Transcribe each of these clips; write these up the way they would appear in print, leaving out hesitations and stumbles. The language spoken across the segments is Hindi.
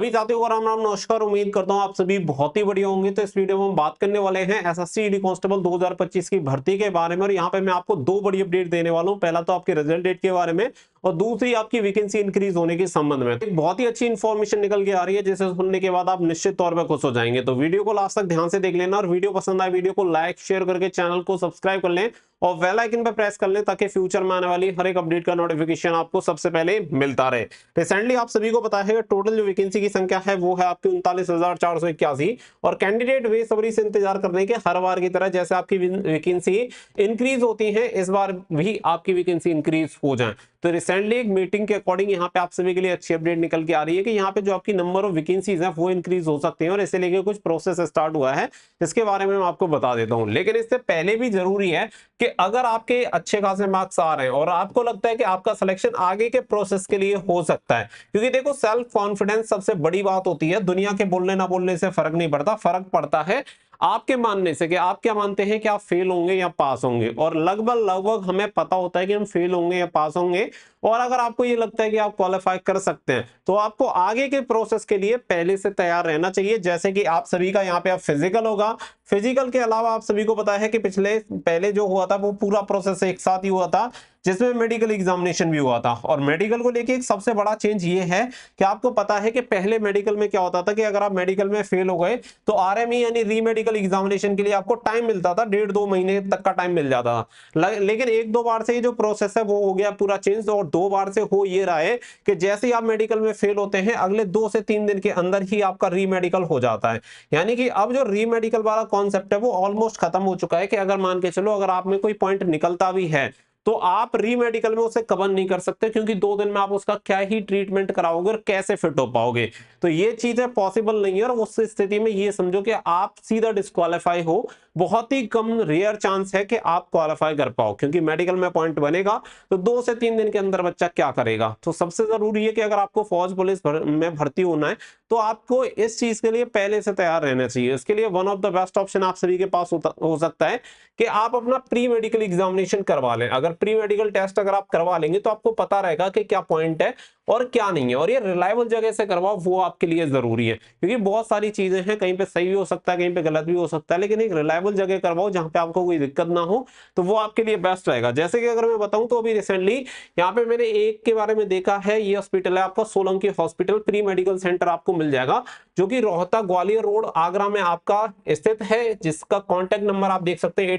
अभी साथियों को राम राम नमस्कार। उम्मीद करता हूं आप सभी बहुत ही बढ़िया होंगे। तो इस वीडियो में हम बात करने वाले हैं एसएससी ईडी कांस्टेबल 2025 की भर्ती के बारे में। और यहाँ पे मैं आपको दो बड़ी अपडेट देने वाला हूं। पहला तो आपके रिजल्ट डेट के बारे में और दूसरी आपकी वैकेंसी इंक्रीज होने के संबंध में। एक बहुत ही अच्छी इंफॉर्मेशन निकल के आ रही है जिसे सुनने के बाद आप निश्चित तौर पर खुश हो जाएंगे। तो वीडियो को लास्ट तक ध्यान से देख लेना और वीडियो पसंद आए वीडियो को लाइक शेयर करके चैनल को सब्सक्राइब कर लें और बेल आइकन पर प्रेस कर लें ताकि फ्यूचर में आने वाली हर एक अपडेट का नोटिफिकेशन आपको सबसे पहले मिलता रहे। रिसेंटली आप सभी को पता है टोटल जो वैकेंसी की संख्या है वो है आपकी 39,481 और कैंडिडेट बेसब्री से इंतजार कर रहे हैं कि हर बार की तरह जैसे आपकी वैकेंसी इंक्रीज होती है इस बार भी आपकी वैकेंसी इंक्रीज हो जाए। तो रिसेंटली एक मीटिंग के अकॉर्डिंग यहाँ पे आप सभी के लिए अच्छी अपडेट निकल के आ रही है कि यहाँ पे जो आपकी नंबर ऑफ वैकेंसीज है वो इंक्रीज हो सकती है और इसे लेके कुछ प्रोसेस स्टार्ट हुआ है जिसके बारे में मैं आपको बता देता हूँ। लेकिन इससे पहले भी जरूरी है कि अगर आपके अच्छे खासे मार्क्स आ रहे हैं और आपको लगता है कि आपका सिलेक्शन आगे के प्रोसेस के लिए हो सकता है, क्योंकि देखो सेल्फ कॉन्फिडेंस सबसे बड़ी बात होती है। दुनिया के बोलने ना बोलने से फर्क नहीं पड़ता, फर्क पड़ता है आपके मानने से कि आप क्या मानते हैं कि आप फेल होंगे या पास होंगे। और लगभग हमें पता होता है कि हम फेल होंगे या पास होंगे। और अगर आपको ये लगता है कि आप क्वालिफाई कर सकते हैं तो आपको आगे के प्रोसेस के लिए पहले से तैयार रहना चाहिए। जैसे कि आप सभी का यहाँ पे अब फिजिकल होगा, फिजिकल के अलावा आप सभी को पता है कि पहले जो हुआ था वो पूरा प्रोसेस एक साथ ही हुआ था जिसमें मेडिकल एग्जामिनेशन भी हुआ था। और मेडिकल को लेके एक सबसे बड़ा चेंज ये है कि आपको पता है कि पहले मेडिकल में क्या होता था कि अगर आप मेडिकल में फेल हो गए तो आरएमई यानी री मेडिकल एग्जामिनेशन के लिए आपको टाइम मिलता था, 1.5-2 महीने तक का टाइम मिल जाता था। लेकिन एक दो बार से ये जो प्रोसेस है वो हो गया पूरा चेंज। और 2 बार से हो ये रहा है कि जैसे ही आप मेडिकल में फेल होते हैं अगले 2 से 3 दिन के अंदर ही आपका री मेडिकल हो जाता है। यानी कि अब जो री मेडिकल वाला कॉन्सेप्ट है वो ऑलमोस्ट खत्म हो चुका है कि अगर मान के चलो अगर आप में कोई पॉइंट निकलता भी है तो आप री मेडिकल में उसे कवर नहीं कर सकते, क्योंकि 2 दिन में आप उसका क्या ही ट्रीटमेंट कराओगे और कैसे फिट हो पाओगे। तो ये चीजें पॉसिबल नहीं है और उस स्थिति में ये समझो कि आप सीधा डिस्क्वालीफाई हो। बहुत ही कम रेयर चांस है कि आप क्वालिफाई कर पाओ, क्योंकि मेडिकल में पॉइंट बनेगा तो 2 से 3 दिन के अंदर बच्चा क्या करेगा। तो सबसे जरूरी है कि अगर आपको फौज पुलिस में भर्ती होना है तो आपको इस चीज के लिए पहले से तैयार रहना चाहिए। इसके लिए one of the best option आप सभी के पास हो सकता है कि आप अपना प्री मेडिकल एग्जामिनेशन करवा लें। अगर प्री मेडिकल टेस्ट अगर आप करवा लेंगे तो आपको पता रहेगा कि क्या पॉइंट है और क्या नहीं है। और ये रिलायबल जगह से करवाओ, वो आपके लिए जरूरी है, क्योंकि बहुत सारी चीजें हैं, कहीं पे सही भी हो सकता है कहीं पे गलत भी हो सकता है, लेकिन एक रिलायबल जगह करवाओ जहां पे आपको कोई दिक्कत ना हो, तो वो आपके लिए बेस्ट रहेगा। जैसे कि अगर मैं बताऊं तो अभी रिसेंटली यहाँ पे मैंने एक के बारे में देखा है, ये हॉस्पिटल है आपका Solanki hospital pre medical centre आपको मिल जाएगा, जो कि रोहतक ग्वालियर रोड आगरा में आपका स्थित है, जिसका कॉन्टैक्ट नंबर आप देख सकते हैं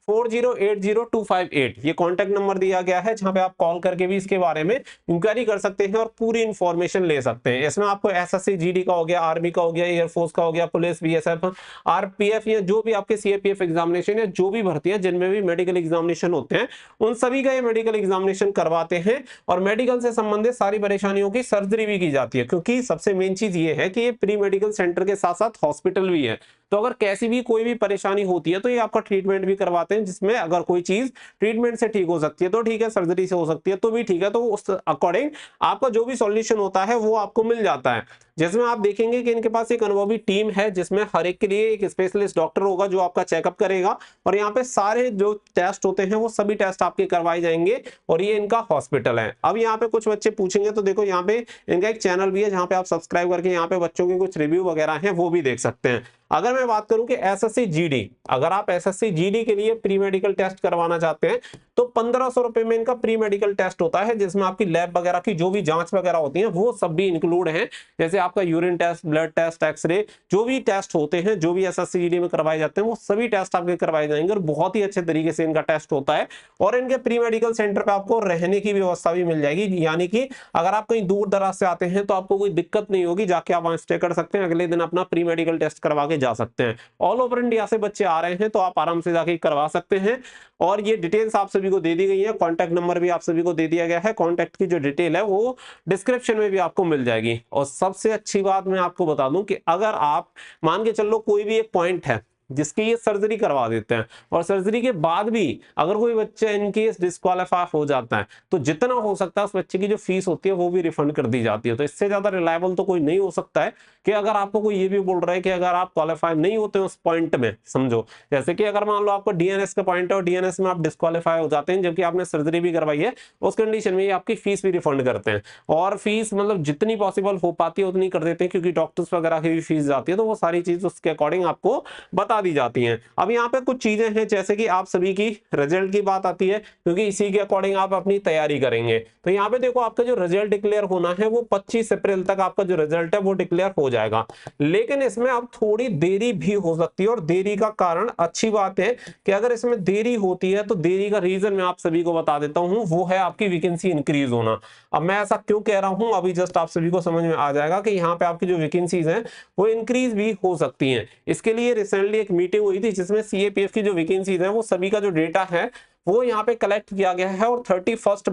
8104080258। ये कॉन्टैक्ट नंबर दिया गया है जहां पे आप कॉल करके भी इसके बारे में इंक्वायरी कर सकते हैं और पूरी इंफॉर्मेशन ले सकते हैं। इसमें आपको एसएससी जीडी का हो गया, आर्मी का हो गया, एयरफोर्स का हो गया, पुलिस बीएसएफ आरपीएफ या जो भी आपके सीएपीएफ एग्जामिनेशन या जो भी भर्ती है जिनमें भी मेडिकल एग्जामिनेशन होते हैं उन सभी का ये मेडिकल एग्जामिनेशन करवाते हैं। और मेडिकल से संबंधित सारी परेशानियों की सर्जरी भी की जाती है, क्योंकि सबसे मेन चीज ये है कि ये प्री मेडिकल सेंटर के साथ साथ हॉस्पिटल भी है। तो अगर कैसी भी कोई भी परेशानी होती है तो ये आपका ट्रीटमेंट भी करवाते हैं, जिसमें अगर कोई चीज ट्रीटमेंट से ठीक हो सकती है तो ठीक है, सर्जरी से हो सकती है तो भी ठीक है, तो उस अकॉर्डिंग आपका जो भी सॉल्यूशन होता है वो आपको मिल जाता है। जिसमें आप देखेंगे कि इनके पास एक अनुभवी टीम है जिसमें हर एक के लिए एक स्पेशलिस्ट डॉक्टर होगा जो आपका चेकअप करेगा। और यहाँ पे सारे जो टेस्ट होते हैं वो सभी टेस्ट आपके करवाए जाएंगे और ये इनका हॉस्पिटल है। अब यहाँ पे कुछ बच्चे पूछेंगे तो देखो यहाँ पे इनका एक चैनल भी है जहाँ पे आप सब्सक्राइब करके यहाँ पे बच्चों के कुछ रिव्यू वगैरह हैं वो भी देख सकते हैं। अगर मैं बात करूं कि एसएससी जीडी, अगर आप एसएससी जीडी के लिए प्री मेडिकल टेस्ट करवाना चाहते हैं तो 1500 रुपए में इनका प्री मेडिकल टेस्ट होता है, जिसमें आपकी लैब वगैरह की जो भी जांच वगैरह होती है वो सब भी इंक्लूड है। जैसे आपका urine test, blood test, x-ray, जो भी टेस्ट होते हैं जो भी एसएससी जीडी में करवाए जाते हैं वो सभी टेस्ट आपके करवाए जाएंगे और बहुत ही अच्छे तरीके से इनका टेस्ट होता है। और इनके प्री मेडिकल सेंटर पे आपको रहने की व्यवस्था भी मिल जाएगी, यानी कि अगर आप कहीं दूर दराज से आते हैं तो आपको कोई दिक्कत नहीं होगी, जाके आप वहां स्टे कर सकते हैं, अगले दिन अपना प्री मेडिकल टेस्ट करवा के जा सकते हैं। ऑल ओवर इंडिया से बच्चे आ रहे हैं तो आप आराम से जाके करवा सकते हैं। और ये डिटेल्स आप सभी को दे दी गई है, कॉन्टैक्ट नंबर भी आप सभी को दे दिया गया है, कॉन्टैक्ट की जो डिटेल है वो डिस्क्रिप्शन में भी आपको मिल जाएगी। और सबसे अच्छी बात मैं आपको बता दूं कि अगर आप मान के चलो कोई भी एक पॉइंट है जिसकी ये सर्जरी करवा देते हैं, और सर्जरी के बाद भी अगर कोई बच्चा इनकेस डिस्क्वालीफाई हो जाता है तो जितना हो सकता है उस बच्चे की जो फीस होती है वो भी रिफंड कर दी जाती है। तो इससे ज्यादा रिलायबल तो कोई नहीं हो सकता है कि अगर आपको कोई ये भी बोल रहा है कि अगर आप क्वालिफाई नहीं होते उस पॉइंट में, समझो जैसे कि अगर मान लो आपको डीएनएस का पॉइंट है और डीएनएस में आप डिस्क्वालीफाई हो जाते हैं जबकि आपने सर्जरी भी करवाई है, उस कंडीशन में ये आपकी फीस भी रिफंड करते हैं, और फीस मतलब जितनी पॉसिबल हो पाती है उतनी कर देते हैं, क्योंकि डॉक्टर्स वगैरह की भी फीस जाती है, तो वो सारी चीज उसके अकॉर्डिंग आपको बता दी जाती हैं। अब यहाँ पे कुछ चीजें हैं जैसे कि आप सभी की रिजल्ट की बात आती है, क्योंकि इसी के अकॉर्डिंग आप अपनी तैयारी करेंगे। तो यहाँ पे देखो आपका जो रिजल्ट डिक्लेयर होना है वो 25 अप्रैल तक आपका जो रिजल्ट है वो डिक्लेयर हो जाएगा, लेकिन इसमें अब थोड़ी देरी भी हो सकती है, और देरी का कारण अच्छी बात है कि अगर इसमें देरी होती है तो देरी का रीजन मैं आप सभी को बता देता हूं, वो है आपकी वैकेंसी इंक्रीज होना। अब मैं ऐसा क्यों कह रहा हूं अभी जस्ट आप सभी को समझ में आ जाएगा कि यहाँ पे आपकी जो वैकेंसीज हैं वो इंक्रीज भी हो सकती हैं। इसके लिए रिसेंटली एक मीटिंग हुई थी जिसमें सीएपीएफ की जो वैकेंसीज हैं वो सभी का जो डेटा है वो यहाँ पे कलेक्ट किया गया है, और 31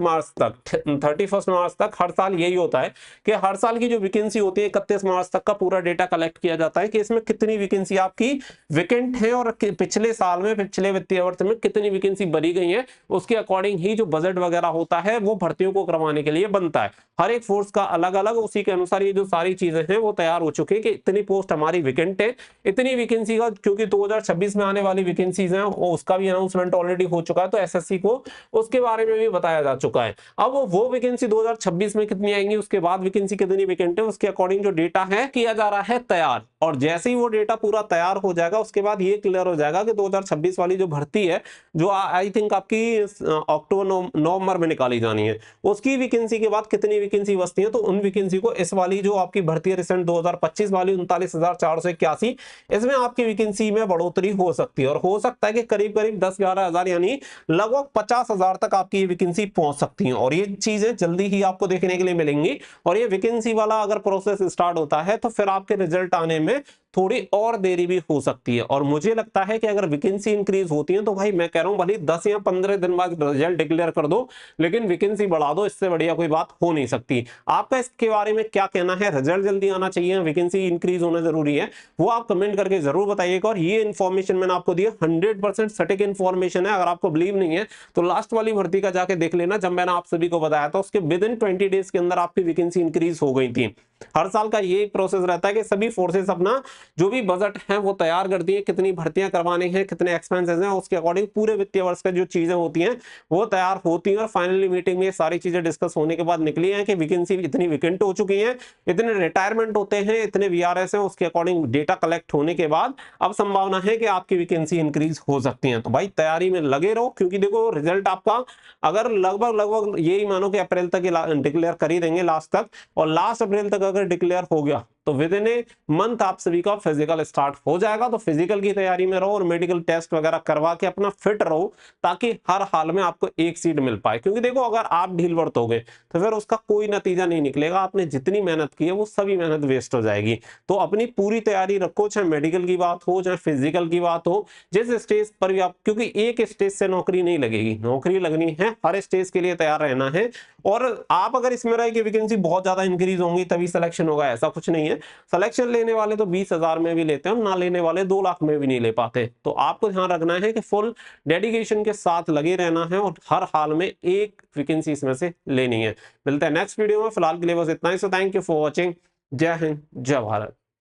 मार्च तक हर साल यही होता है कि हर साल की जो वैकेंसी होती है 31 मार्च तक का पूरा डेटा कलेक्ट किया जाता है कि इसमें कितनी वैकेंसी आपकी वैकेंट है और पिछले साल में, पिछले वित्तीय वर्ष में कितनी वैकेंसी भरी गई है, उसके अकॉर्डिंग ही जो बजट वगैरह होता है वो भर्तियों को करवाने के लिए बनता है। हर एक फोर्स का अलग अलग, उसी के अनुसार ये जो सारी चीजें हैं वो तैयार हो चुकी है कि इतनी पोस्ट हमारी वैकेंट है, इतनी वैकेंसी का, क्योंकि 2026 में आने वाली वैकेंसीज हैं उसका भी अनाउंसमेंट ऑलरेडी हो चुका है, तो एसएससी को उसके बारे में भी बताया जा चुका है। अब वो वैकेंसी 2026 में कितनी आएंगी, उसके बाद वैकेंसी कितनी वैकेंट है, उसके अकॉर्डिंग जो डेटा है किया जा रहा है तैयार, और जैसे ही वो डेटा पूरा तैयार हो जाएगा उसके बाद ये क्लियर हो जाएगा कि 2026 वाली जो भर्ती है जो आई थिंक आपकी अक्टूबर नवंबर में निकाली जानी है, उसकी वैकेंसी के बाद कितनी वैकेंसी बचती है, तो उन वैकेंसी को इस वाली जो आपकी भर्ती है रिसेंट 2025 वाली 39,481, इसमें आपकी वैकेंसी में बढ़ोतरी हो सकती है, और हो सकता है कि करीब करीब 10-11 हजार यानी लगभग 50,000 तक आपकी ये वैकेंसी पहुंच सकती है, और ये चीजें जल्दी ही आपको देखने के लिए मिलेंगी। और ये वैकेंसी वाला अगर प्रोसेस स्टार्ट होता है तो फिर आपके रिजल्ट आने में थोड़ी और देरी भी हो सकती है, और मुझे लगता है कि अगर वैकेंसी इंक्रीज होती है तो भाई मैं कह रहा हूं भले 10 या 15 दिन बाद रिजल्ट डिक्लेयर कर दो, लेकिन वैकेंसी बढ़ा दो, इससे बढ़िया कोई बात हो नहीं सकती। आपका इसके बारे में क्या कहना है, रिजल्ट जल्दी आना चाहिए, वैकेंसी इंक्रीज होना जरूरी है, वो आप कमेंट करके जरूर बताइएगा। और ये इन्फॉर्मेशन मैंने आपको दी 100% सटीक इन्फॉर्मेशन है, अगर आपको बिलीव नहीं है तो लास्ट वाली भर्ती का जाके देख लेना, जब मैंने आप सभी को बताया था उसके विद इन 20 डेज के अंदर आपकी वैकेंसी इंक्रीज हो गई थी। हर साल का ये प्रोसेस रहता है कि सभी फोर्सेस अपना जो भी बजट है वो तैयार करती है, कितनी भर्तियां करवानी है, कितने एक्सपेंसेस हैं, उसके अकॉर्डिंग पूरे वित्तीय वर्ष का जो चीजें होती हैं वो तैयार होती हैं, और फाइनली मीटिंग में ये सारी चीजें डिस्कस होने के बाद निकली है कि वैकेंसी इतनी वैकेंट हो चुकी है, इतने रिटायरमेंट होते हैं, इतने वीआरएस हैं, उसके अकॉर्डिंग डेटा कलेक्ट होने के बाद अब संभावना है कि आपकी वैकेंसी इंक्रीज हो सकती है। तो भाई तैयारी में लगे रहो, क्योंकि देखो रिजल्ट आपका अगर लगभग यही मानो कि अप्रैल तक डिक्लेयर कर ही देंगे लास्ट तक, और लास्ट अप्रैल तक अगर डिक्लेयर हो गया तो विद इन ए मंथ आप सभी का फिजिकल स्टार्ट हो जाएगा। तो फिजिकल की तैयारी में रहो और मेडिकल टेस्ट वगैरह करवा के अपना फिट रहो, ताकि हर हाल में आपको एक सीट मिल पाए। क्योंकि देखो अगर आप ढील वर्त हो गए तो फिर उसका कोई नतीजा नहीं निकलेगा, आपने जितनी मेहनत की है वो सभी मेहनत वेस्ट हो जाएगी। तो अपनी पूरी तैयारी रखो, चाहे मेडिकल की बात हो चाहे फिजिकल की बात हो, जिस स्टेज पर भी आप, क्योंकि एक स्टेज से नौकरी नहीं लगेगी, नौकरी लगनी है, हर स्टेज के लिए तैयार रहना है। और आप अगर इसमें रहे कि वैकेंसी बहुत ज्यादा इंक्रीज होंगी तभी सिलेक्शन होगा, ऐसा कुछ नहीं है। सिलेक्शन लेने वाले तो 20,000 में भी लेते हैं, ना लेने वाले 2 लाख में भी नहीं ले पाते। तो आपको ध्यान रखना है कि फुल डेडिकेशन के साथ लगे रहना है और हर हाल में एक वैकेंसी इसमें से लेनी है। मिलते हैं नेक्स्ट वीडियो में, फिलहाल के लिए बस इतना ही। So thank you for watching. जय हिंद, जय भारत।